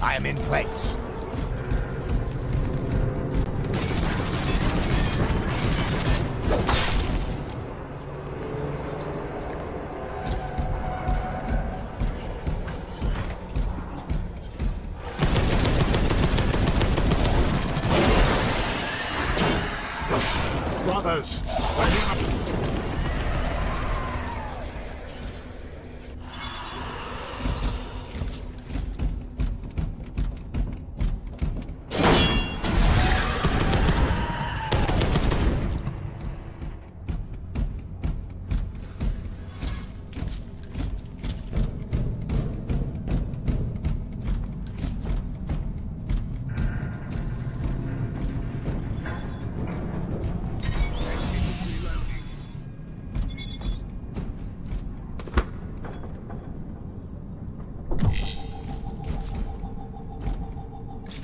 I am in place. Brothers,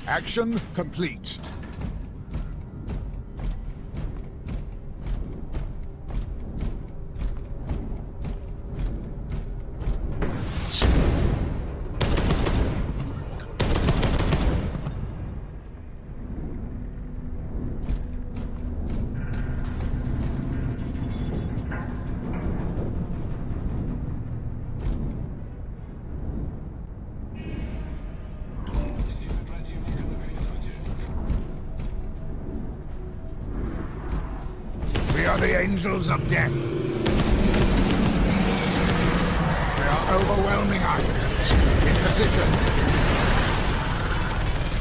action complete. We are the angels of death. They are overwhelming us. In position.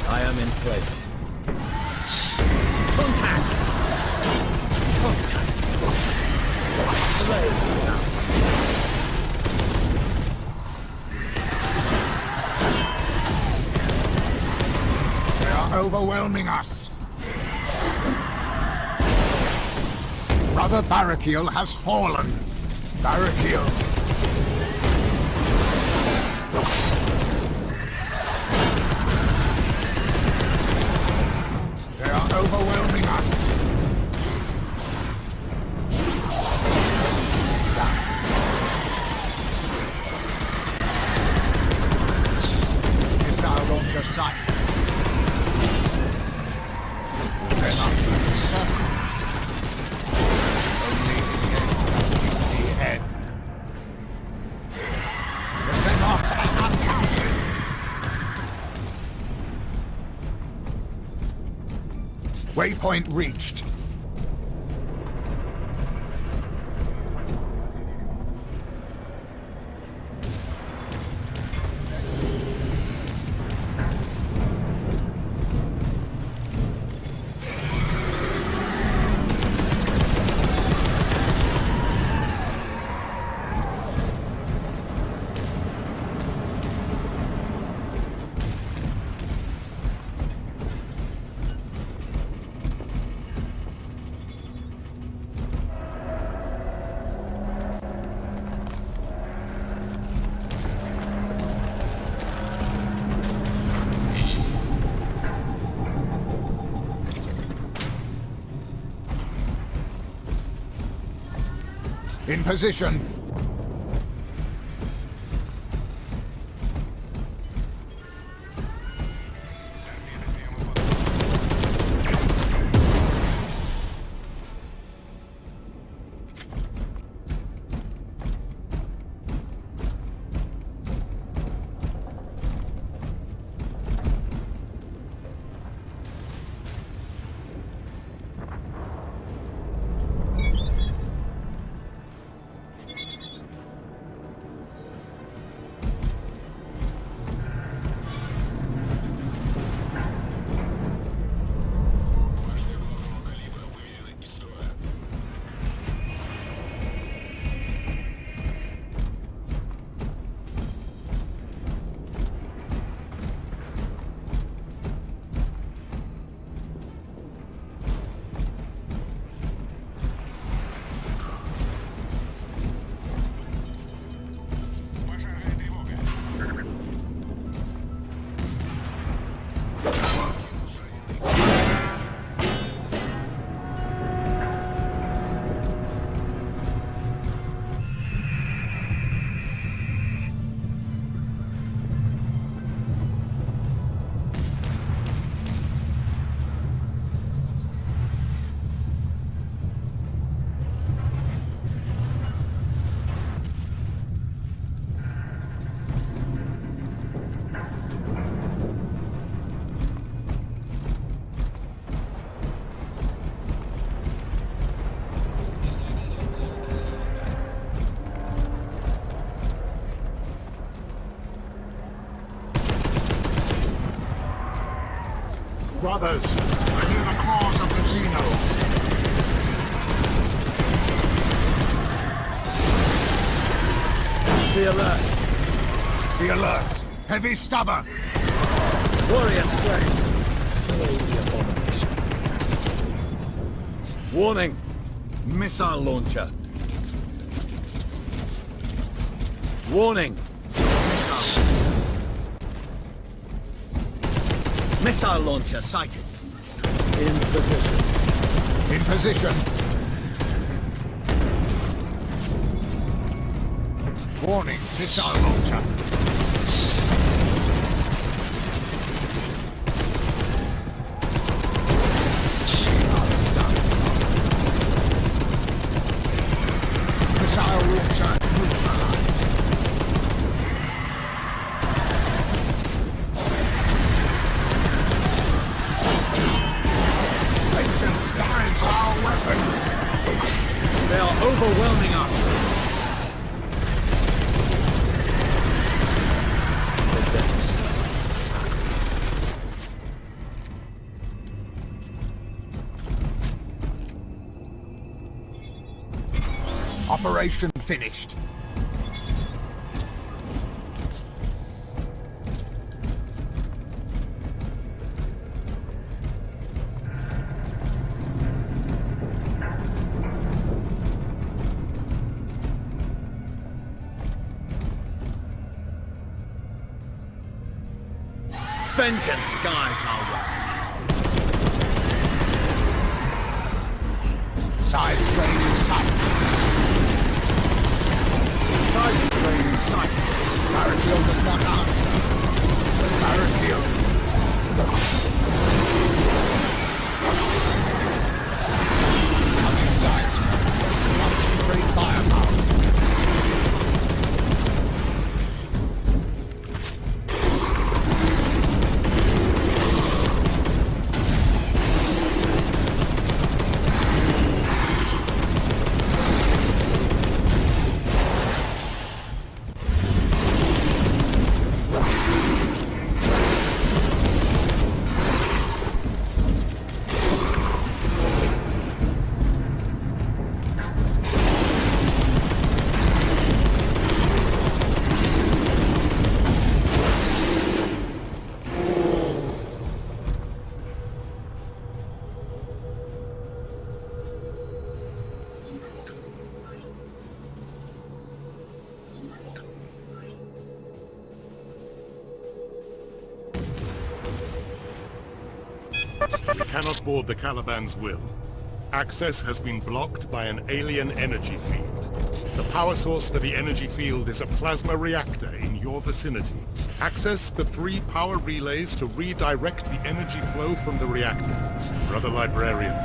I am in place. Contact! Contact! Slay! They are overwhelming us. Brother Barakiel has fallen. Barakiel. They are overwhelming us. Missile launcher sight. They're not even circles. Waypoint reached. In position. Brothers, I hear the claws of the Xenos. Be alert. Be alert. Heavy stubber. Warrior strength. Slay the abomination. Warning. Missile launcher. Warning. Missile launcher sighted. In position. In position. Warning, missile launcher. Missile launcher neutralized. Patience guides our weapons. They are overwhelming us. Operation finished. Vengeance guides our weapons. Side strain in sight. Side strain in sight. Battlefield does not answer. Battlefield. Coming sight. Concentrate firepower. We cannot board the Caliban's will. Access has been blocked by an alien energy field. The power source for the energy field is a plasma reactor in your vicinity. Access the 3 power relays to redirect the energy flow from the reactor. Brother Librarian,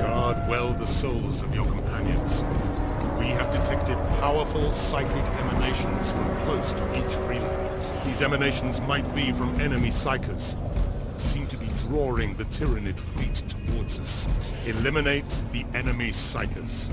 guard well the souls of your companions. We have detected powerful psychic emanations from close to each relay. These emanations might be from enemy psychers. Seem to be drawing the Tyranid fleet towards us. Eliminate the enemy psychers.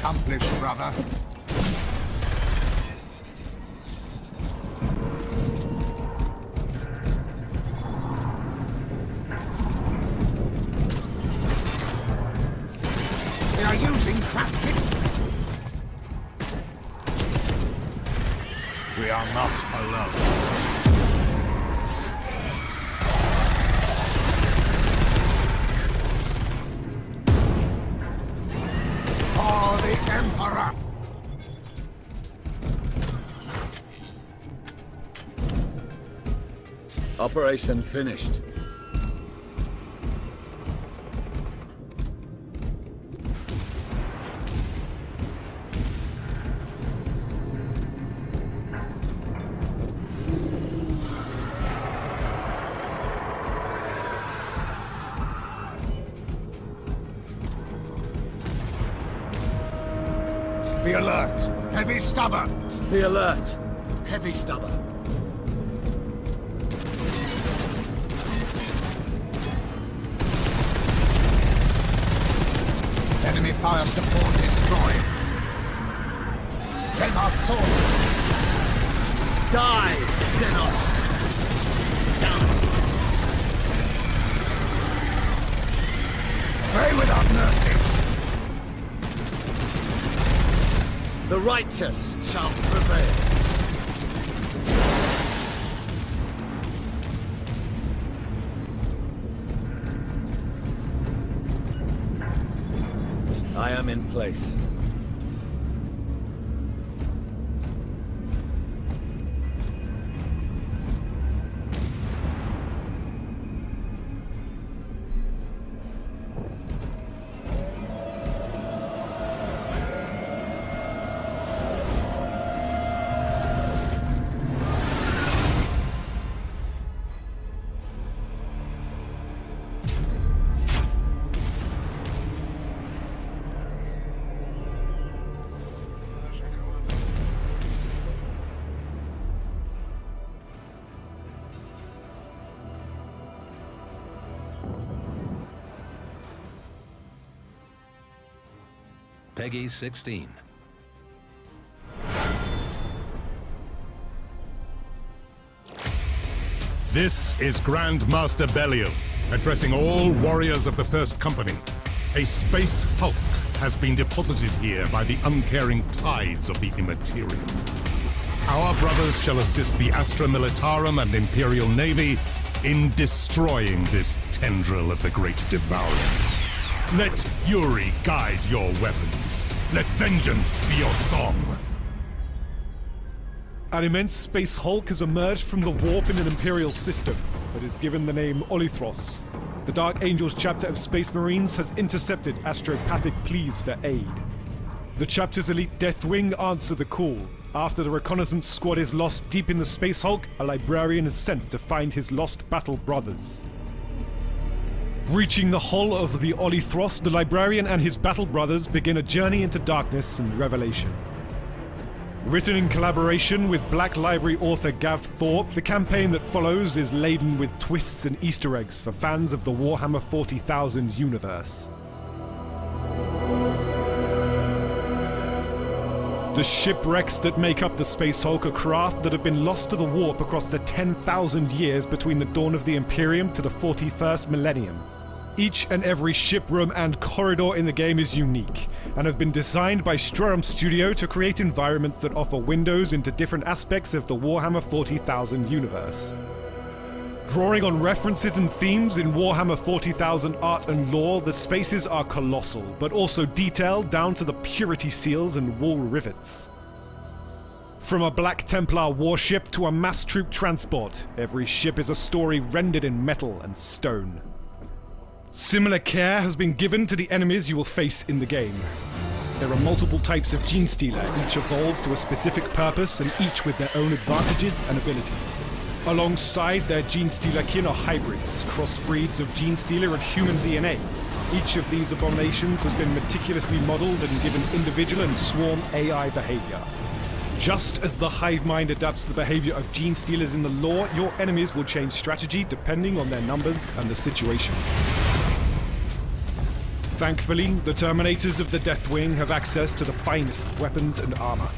accomplished, brother. They are using crafting. We are not alone. For the Emperor! Operation finished. Be alert! Heavy stubber! Be alert. Heavy stubber. Enemy fire support destroyed. Take our sword! Die, Xenos. Slay without mercy! The righteous shall prevail. I am in place. Peggy 16. This is Grand Master Belial, addressing all warriors of the First Company. A space hulk has been deposited here by the uncaring tides of the Immaterium. Our brothers shall assist the Astra Militarum and Imperial Navy in destroying this tendril of the Great Devourer. Let fury guide your weapons. Let vengeance be your song. An immense space hulk has emerged from the warp in an Imperial system that is given the name Olithros. The Dark Angels chapter of Space Marines has intercepted astropathic pleas for aid. The chapter's elite Deathwing answer the call. After the reconnaissance squad is lost deep in the space hulk, a librarian is sent to find his lost battle brothers. Reaching the hull of the Olithros, the librarian and his battle brothers begin a journey into darkness and revelation. Written in collaboration with Black Library author Gav Thorpe, the campaign that follows is laden with twists and Easter eggs for fans of the Warhammer 40,000 universe. The shipwrecks that make up the Space Hulk are craft that have been lost to the warp across the 10,000 years between the dawn of the Imperium to the 41st millennium. Each and every ship room and corridor in the game is unique, and have been designed by Strum Studio to create environments that offer windows into different aspects of the Warhammer 40,000 universe. Drawing on references and themes in Warhammer 40,000 art and lore, the spaces are colossal, but also detailed down to the purity seals and wall rivets. From a Black Templar warship to a mass troop transport, every ship is a story rendered in metal and stone. Similar care has been given to the enemies you will face in the game. There are multiple types of Gene Stealer, each evolved to a specific purpose and each with their own advantages and abilities. Alongside their Gene Stealer kin are hybrids, crossbreeds of Gene Stealer and human DNA. Each of these abominations has been meticulously modeled and given individual and swarm AI behavior. Just as the hive mind adapts to the behavior of Gene Stealers in the lore, your enemies will change strategy depending on their numbers and the situation. Thankfully, the Terminators of the Deathwing have access to the finest weapons and armor.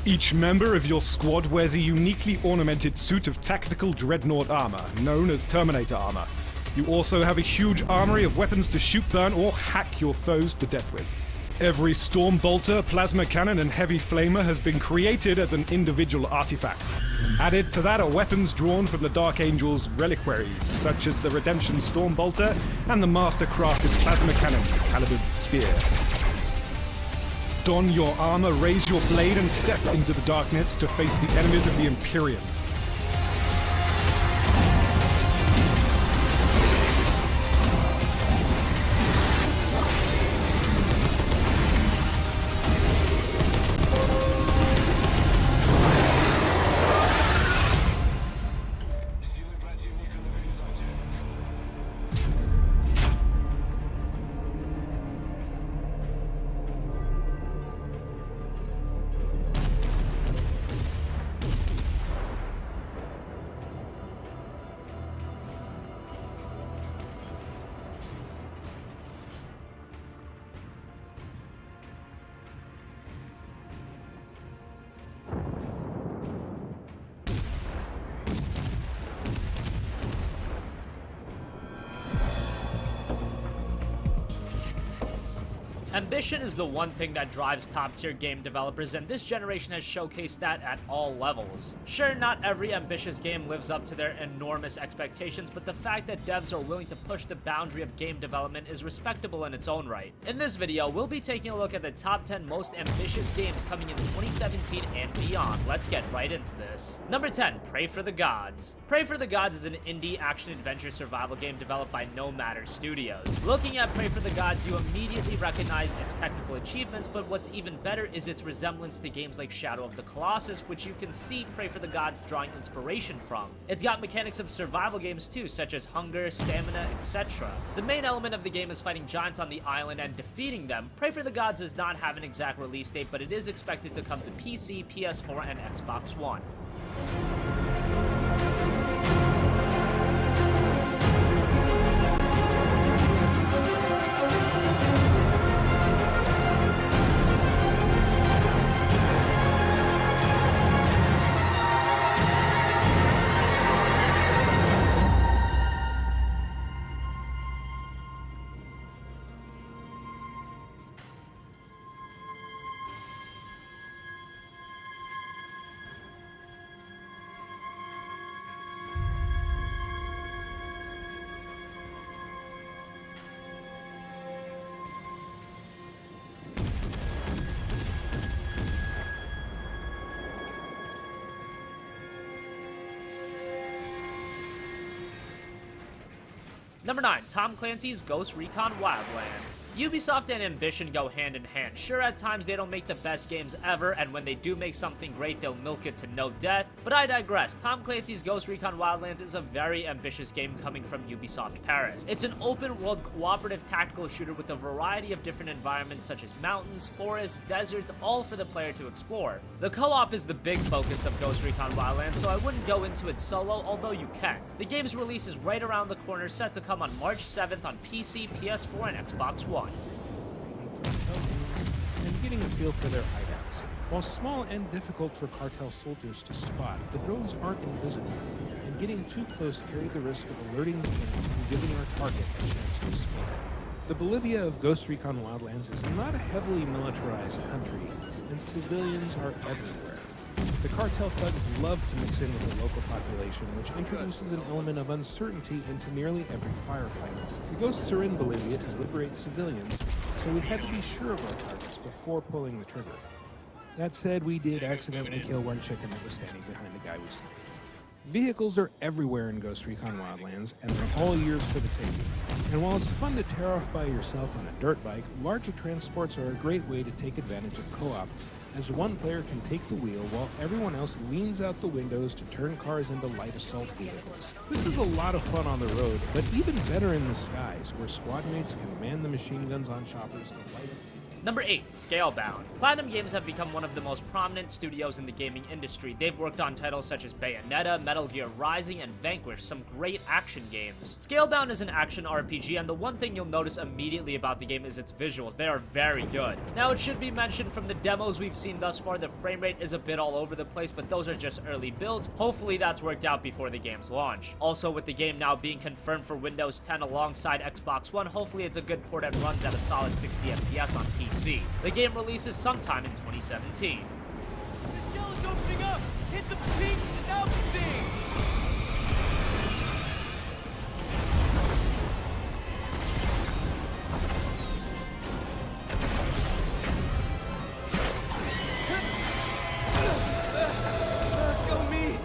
Each member of your squad wears a uniquely ornamented suit of tactical dreadnought armor, known as Terminator armor. You also have a huge armory of weapons to shoot, burn, or hack your foes to death with. Every Storm Bolter, Plasma Cannon, and Heavy Flamer has been created as an individual artifact. Added to that are weapons drawn from the Dark Angel's reliquaries, such as the Redemption Storm Bolter and the Master-crafted Plasma Cannon, Caliban's Spear. Don your armor, raise your blade, and step into the darkness to face the enemies of the Imperium. Ambition is the one thing that drives top-tier game developers, and this generation has showcased that at all levels. Sure, not every ambitious game lives up to their enormous expectations, but the fact that devs are willing to push the boundary of game development is respectable in its own right. In this video, we'll be taking a look at the top 10 most ambitious games coming in 2017 and beyond. Let's get right into this. Number 10, Pray for the Gods. Pray for the Gods is an indie action-adventure survival game developed by No Matter Studios. Looking at Pray for the Gods, you immediately recognize its technical achievements, but what's even better is its resemblance to games like Shadow of the Colossus, which you can see Pray for the Gods drawing inspiration from. It's got mechanics of survival games too, such as hunger, stamina, etc. The main element of the game is fighting giants on the island and defeating them. Pray for the Gods does not have an exact release date, but it is expected to come to PC, PS4, and Xbox One. Number 9, Tom Clancy's Ghost Recon Wildlands. Ubisoft and Ambition go hand in hand. Sure, at times they don't make the best games ever, and when they do make something great, they'll milk it to no death, but I digress. Tom Clancy's Ghost Recon Wildlands is a very ambitious game coming from Ubisoft Paris. It's an open-world cooperative tactical shooter with a variety of different environments such as mountains, forests, deserts, all for the player to explore. The co-op is the big focus of Ghost Recon Wildlands, so I wouldn't go into it solo, although you can. The game's release is right around the corner, set to come on March 7th on PC, PS4, and Xbox One. And getting a feel for their hideouts. While small and difficult for cartel soldiers to spot, the drones aren't invisible, and getting too close carried the risk of alerting the enemy and giving our target a chance to escape. The Bolivia of Ghost Recon Wildlands is not a heavily militarized country, and civilians are everywhere. The cartel thugs love to mix in with the local population, which introduces an element of uncertainty into nearly every firefight. The ghosts are in Bolivia to liberate civilians, so we had to be sure of our targets before pulling the trigger. That said, we did accidentally kill one chicken that was standing behind the guy we sniped. Vehicles are everywhere in Ghost Recon Wildlands, and they're all yours for the taking. And while it's fun to tear off by yourself on a dirt bike, larger transports are a great way to take advantage of co-op, as one player can take the wheel while everyone else leans out the windows to turn cars into light assault vehicles. This is a lot of fun on the road, but even better in the skies, where squad mates can man the machine guns on choppers to light up Number 8, Scalebound. Platinum Games have become one of the most prominent studios in the gaming industry. They've worked on titles such as Bayonetta, Metal Gear Rising, and Vanquish, some great action games. Scalebound is an action RPG, and the one thing you'll notice immediately about the game is its visuals. They are very good. Now, it should be mentioned from the demos we've seen thus far, the frame rate is a bit all over the place, but those are just early builds. Hopefully that's worked out before the game's launch. Also, with the game now being confirmed for Windows 10 alongside Xbox One, hopefully it's a good port and runs at a solid 60 FPS on PC. The game releases sometime in 2017. The shell is opening up! Hit the peak and out the thing! Go me!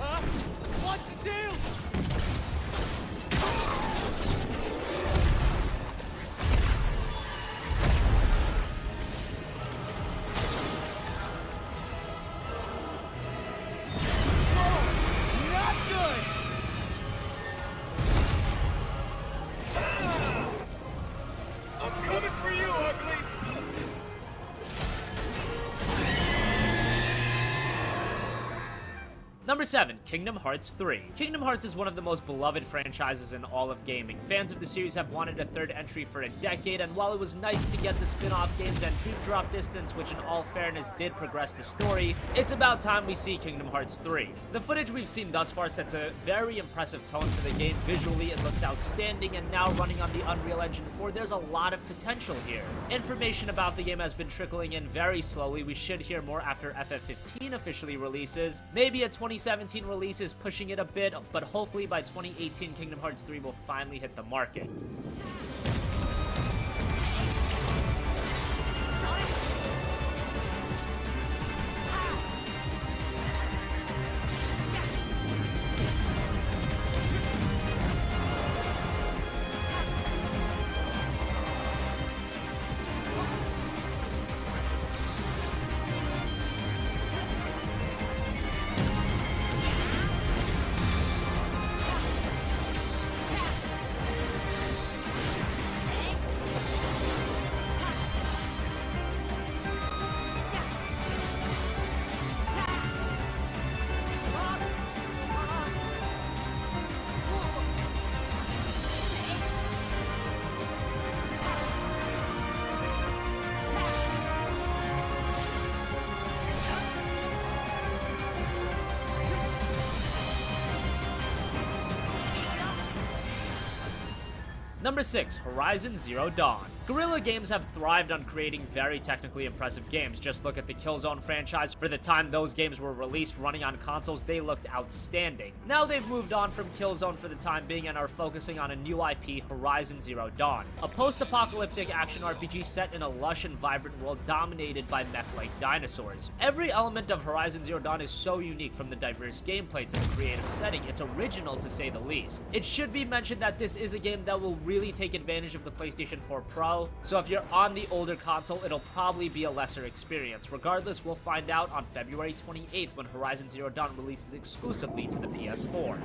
Huh? Watch the tails! Whoa! Not good! I'm coming for you, ugly! Number 7, Kingdom Hearts 3. Kingdom Hearts is one of the most beloved franchises in all of gaming. Fans of the series have wanted a third entry for a decade, and while it was nice to get the spin-off games and Dream Drop Distance, which in all fairness did progress the story, it's about time we see Kingdom Hearts 3. The footage we've seen thus far sets a very impressive tone for the game. Visually, it looks outstanding, and now running on the Unreal Engine 4, there's a lot of potential here. Information about the game has been trickling in very slowly. We should hear more after FF15 officially releases. Maybe a 2017 release is pushing it a bit, but hopefully by 2018 Kingdom Hearts 3 will finally hit the market. Number 6, Horizon Zero Dawn. Guerrilla Games have thrived on creating very technically impressive games. Just look at the Killzone franchise. For the time those games were released running on consoles, they looked outstanding. Now they've moved on from Killzone for the time being and are focusing on a new IP, Horizon Zero Dawn, a post-apocalyptic action RPG set in a lush and vibrant world dominated by mech-like dinosaurs. Every element of Horizon Zero Dawn is so unique, from the diverse gameplay to the creative setting. It's original to say the least. It should be mentioned that this is a game that will really take advantage of the PlayStation 4 Pro, so if you're on the older console, it'll probably be a lesser experience. Regardless, we'll find out on February 28th when Horizon Zero Dawn releases exclusively to the PS4.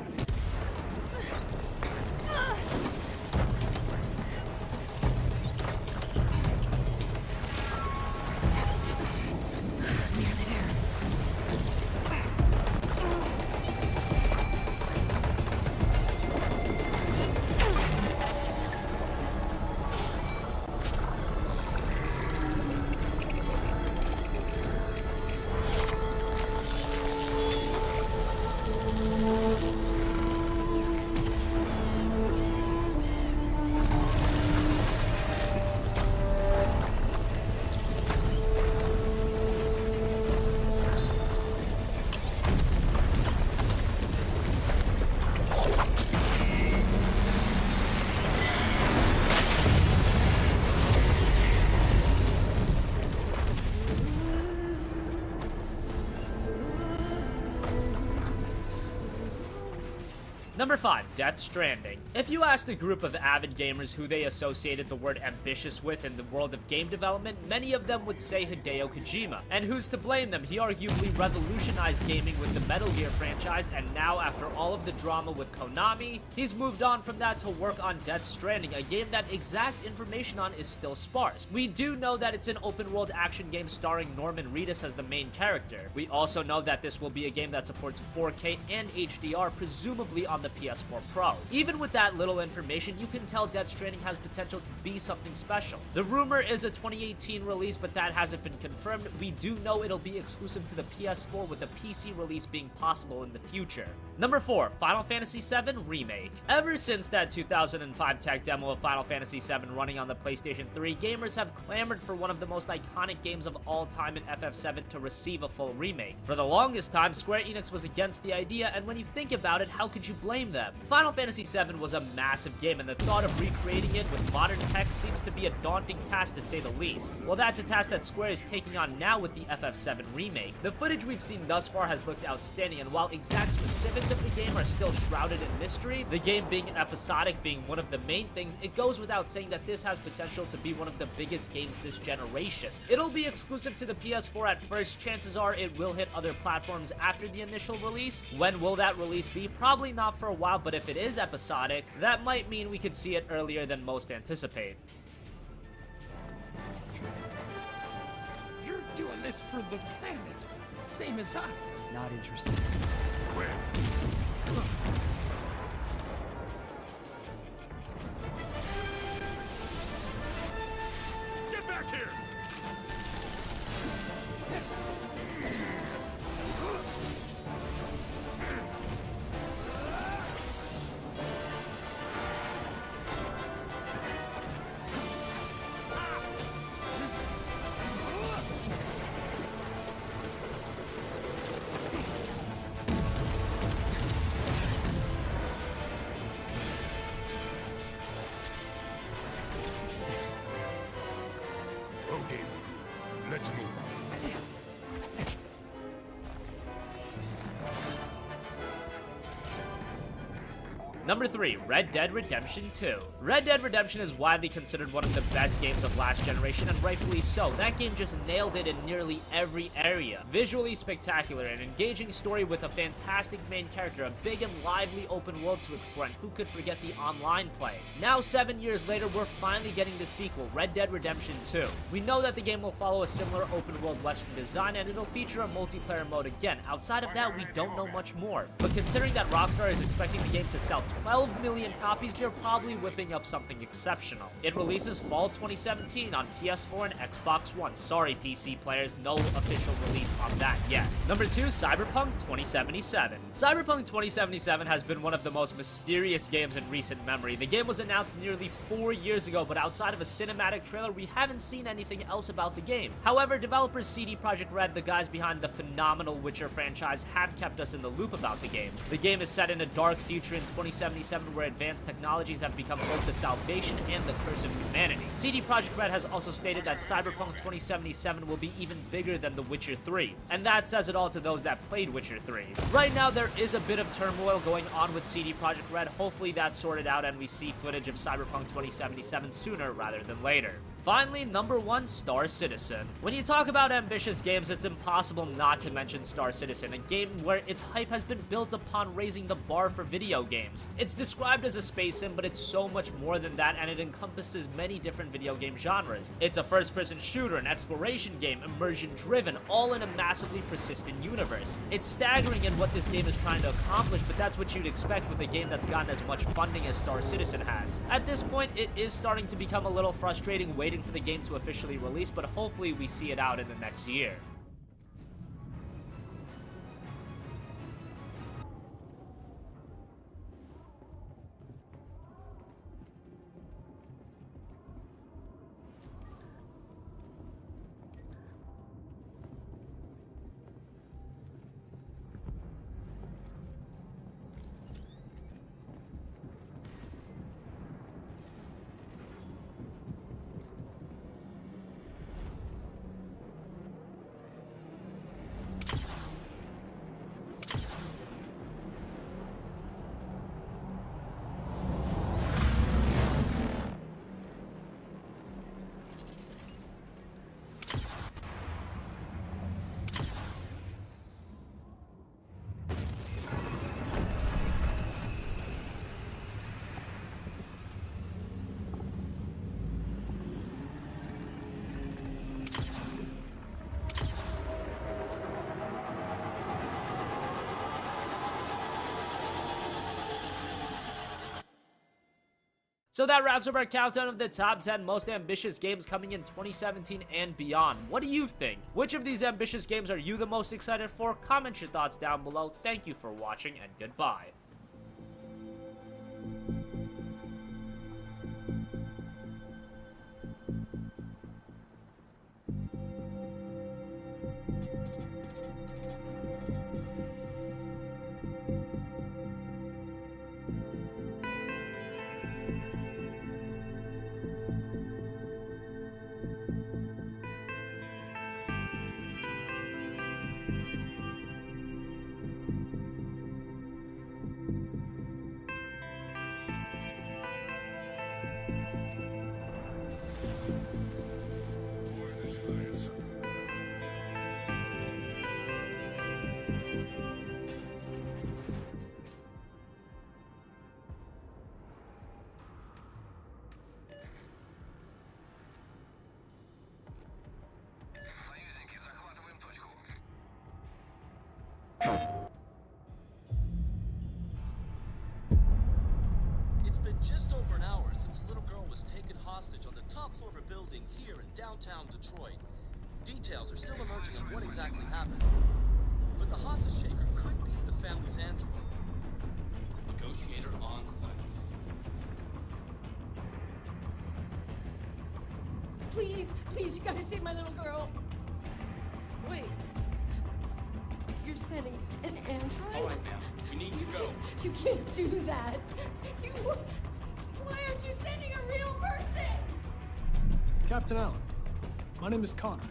Number 5, Death Stranding. If you asked a group of avid gamers who they associated the word ambitious with in the world of game development, many of them would say Hideo Kojima. And who's to blame them? He arguably revolutionized gaming with the Metal Gear franchise, and now after all of the drama with Konami, he's moved on from that to work on Death Stranding, a game that exact information on is still sparse. We do know that it's an open-world action game starring Norman Reedus as the main character. We also know that this will be a game that supports 4K and HDR, presumably on the PS4 Pro. Even with that little information, you can tell Death Stranding has potential to be something special. The rumor is a 2018 release, but that hasn't been confirmed. We do know it'll be exclusive to the PS4, with a PC release being possible in the future. Number 4, Final Fantasy VII Remake. Ever since that 2005 tech demo of Final Fantasy VII running on the PlayStation 3, gamers have clamored for one of the most iconic games of all time in FF7 to receive a full remake. For the longest time, Square Enix was against the idea, and when you think about it, how could you blame them? Final Fantasy VII was a massive game, and the thought of recreating it with modern tech seems to be a daunting task to say the least. Well, that's a task that Square is taking on now with the FF7 remake. The footage we've seen thus far has looked outstanding, and while exact specifics of the game are still shrouded in mystery, the game being episodic being one of the main things, it goes without saying that this has potential to be one of the biggest games this generation. It'll be exclusive to the PS4 at first. Chances are it will hit other platforms after the initial release. When will that release be? Probably not for a while, but if it is episodic, that might mean we could see it earlier than most anticipate. You're doing this for the planet, same as us. Not interested. Get back here! Okay, let's move. Number 3, Red Dead Redemption 2. Red Dead Redemption is widely considered one of the best games of last generation, and rightfully so. That game just nailed it in nearly every area. Visually spectacular, an engaging story with a fantastic main character, a big and lively open world to explore, and who could forget the online play? Now, 7 years later, we're finally getting the sequel, Red Dead Redemption 2. We know that the game will follow a similar open world western design, and it'll feature a multiplayer mode again. Outside of that, we don't know much more. But considering that Rockstar is expecting the game to sell 12 million copies, they're probably whipping up something exceptional. It releases fall 2017 on PS4 and Xbox One. Sorry, PC players, no official release on that yet. Number 2, Cyberpunk 2077. Cyberpunk 2077 has been one of the most mysterious games in recent memory. The game was announced nearly 4 years ago, but outside of a cinematic trailer, we haven't seen anything else about the game. However, developers CD Projekt Red, the guys behind the phenomenal Witcher franchise, have kept us in the loop about the game. The game is set in a dark future in 2077 where advanced technologies have become both the salvation and the curse of humanity. CD Projekt Red has also stated that Cyberpunk 2077 will be even bigger than The Witcher 3, and that says it all to those that played Witcher 3. Right now, there is a bit of turmoil going on with CD Projekt Red. Hopefully that's sorted out and we see footage of Cyberpunk 2077 sooner rather than later. Finally, number 1, Star Citizen. When you talk about ambitious games, it's impossible not to mention Star Citizen, a game where its hype has been built upon raising the bar for video games. It's described as a space sim, but it's so much more than that, and it encompasses many different video game genres. It's a first-person shooter, an exploration game, immersion-driven, all in a massively persistent universe. It's staggering in what this game is trying to accomplish, but that's what you'd expect with a game that's gotten as much funding as Star Citizen has. At this point, it is starting to become a little frustrating waiting for the game to officially release, but hopefully we see it out in the next year. So that wraps up our countdown of the top 10 most ambitious games coming in 2017 and beyond. What do you think? Which of these ambitious games are you the most excited for? Comment your thoughts down below. Thank you for watching, and goodbye. It's been just over an hour since a little girl was taken hostage on the top floor of a building here in downtown Detroit. Details are still emerging on what exactly happened. But the hostage taker could be the family's android. Negotiator on site. Please, please, you gotta save my little girl. Wait. You're sending an android? All right, now, we need to go. You can't do that. Why aren't you sending a real person? Captain Allen, my name is Connor.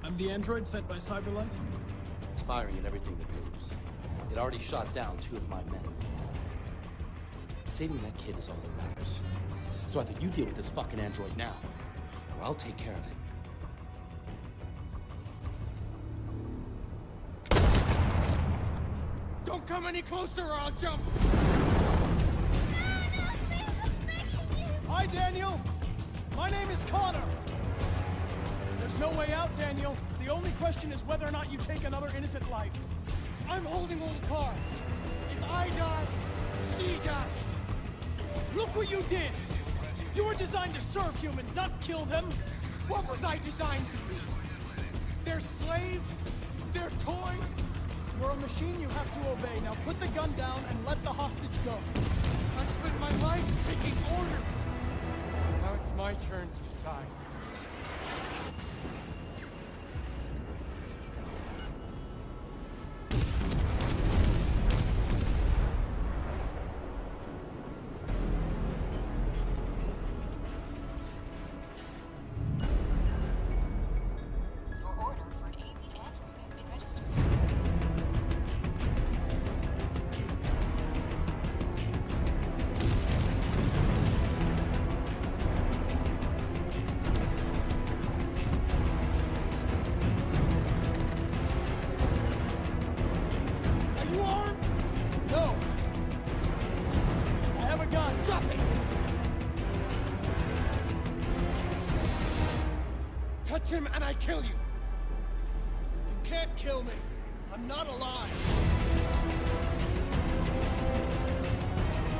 I'm the android sent by CyberLife. It's firing at everything that moves. It already shot down 2 of my men. Saving that kid is all that matters. So either you deal with this fucking android now, or I'll take care of it. Don't come any closer or I'll jump! Hi, Daniel. My name is Connor. There's no way out, Daniel. The only question is whether or not you take another innocent life. I'm holding all the cards. If I die, she dies. Look what you did. You were designed to serve humans, not kill them. What was I designed to be? Their slave? Their toy? You're a machine you have to obey. Now put the gun down and let the hostage go. I've spent my life taking orders. Now it's my turn to decide. Your order for an AV android has been registered. Are you armed? No. I have a gun. Drop it. Touch him and I kill you. You can't kill me. I'm not alive.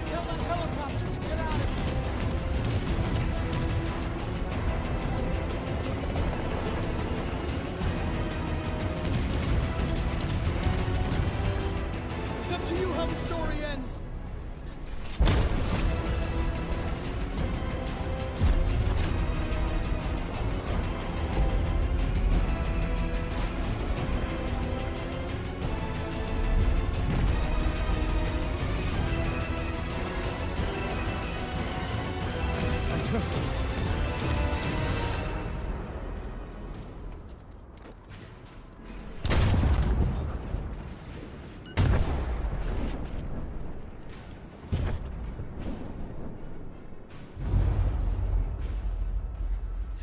Tell that helicopter to get out of here. It's up to you how the story ends. I trust you.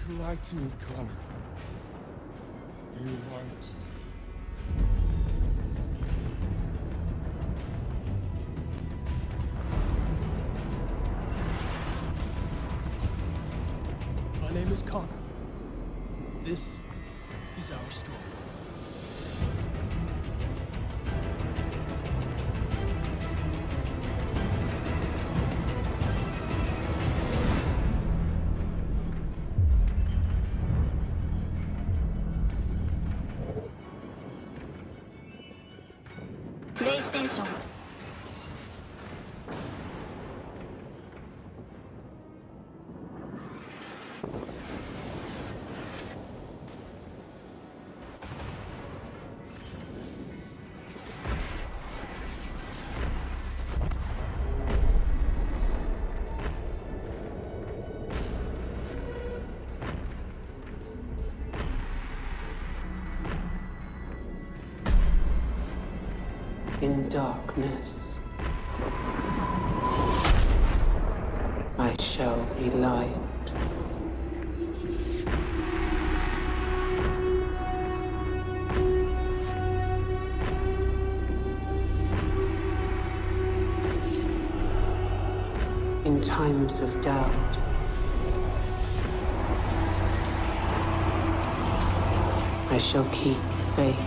You lied to me, Connor. You lied to me. My name is Connor. This is our story. プレイステーション In darkness, I shall be light. In times of doubt, I shall keep faith.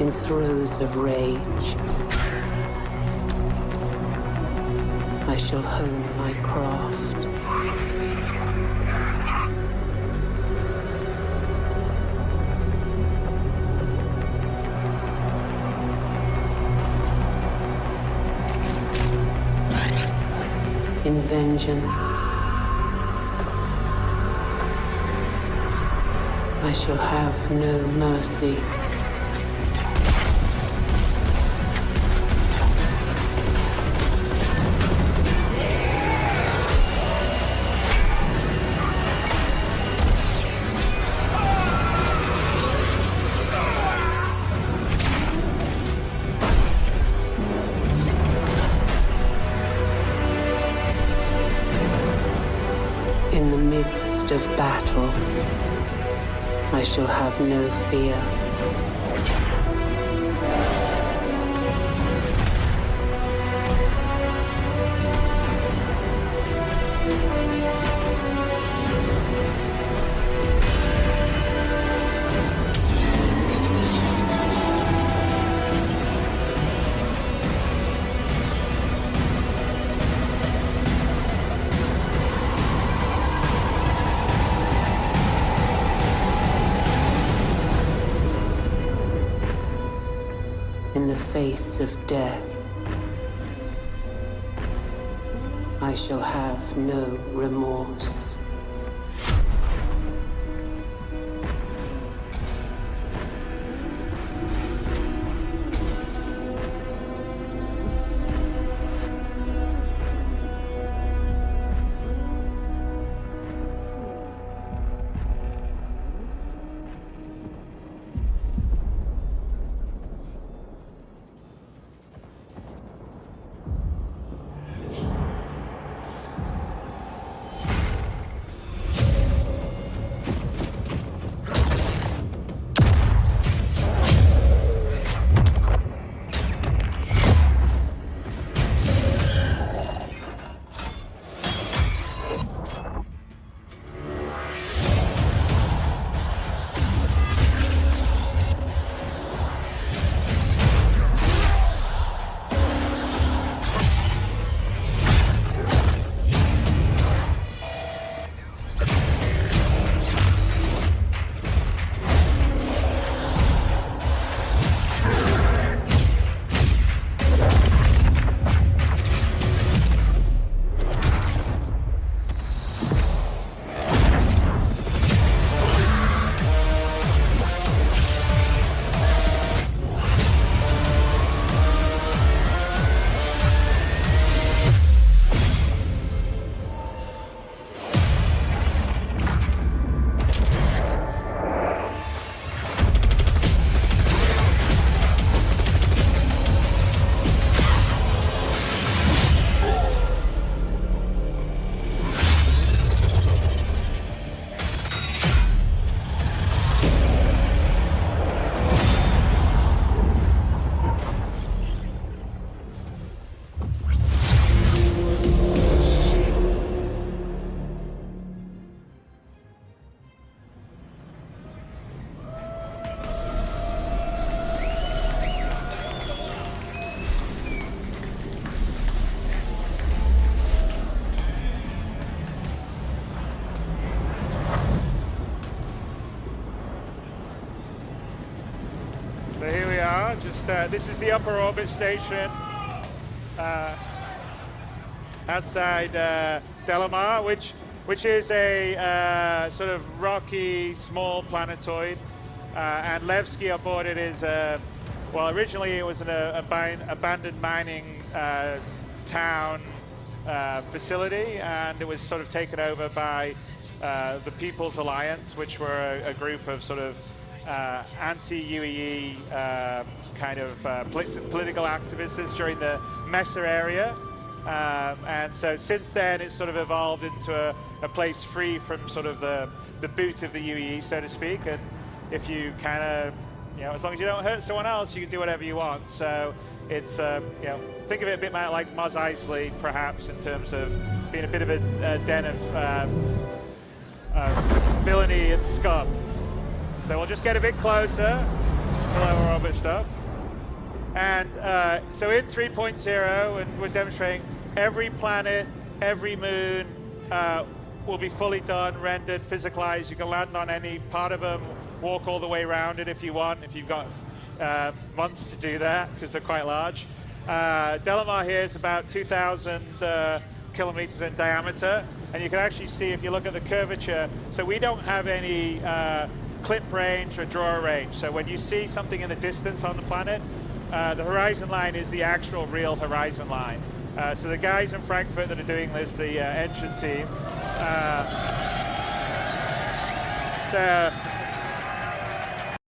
In throes of rage, I shall hone my craft. In vengeance, I shall have no mercy. In the midst of battle, I shall have no fear. In the face of death, I shall have no remorse. are. Just this is the upper orbit station outside Delamar, which is a sort of rocky, small planetoid. And Levski on board it is, well, originally it was an abandoned mining town facility, and it was sort of taken over by the People's Alliance, which were a group of sort of anti-UEE kind of political activists during the Messer area. And so since then it's sort of evolved into a place free from sort of the boot of the UEE, so to speak. And if you kind of, you know, as long as you don't hurt someone else, you can do whatever you want. So it's, you know, think of it a bit like Mos Eisley, perhaps, in terms of being a bit of a den of villainy and scum. So we'll just get a bit closer to lower orbit stuff. And so in 3.0, and we're demonstrating every planet, every moon will be fully done, rendered, physicalized. You can land on any part of them, walk all the way around it if you want, if you've got months to do that, because they're quite large. Delamar here is about 2,000 kilometers in diameter, and you can actually see if you look at the curvature. So we don't have any clip range or draw range. So when you see something in the distance on the planet, the horizon line is the actual real horizon line. So the guys in Frankfurt that are doing this, the engine team, so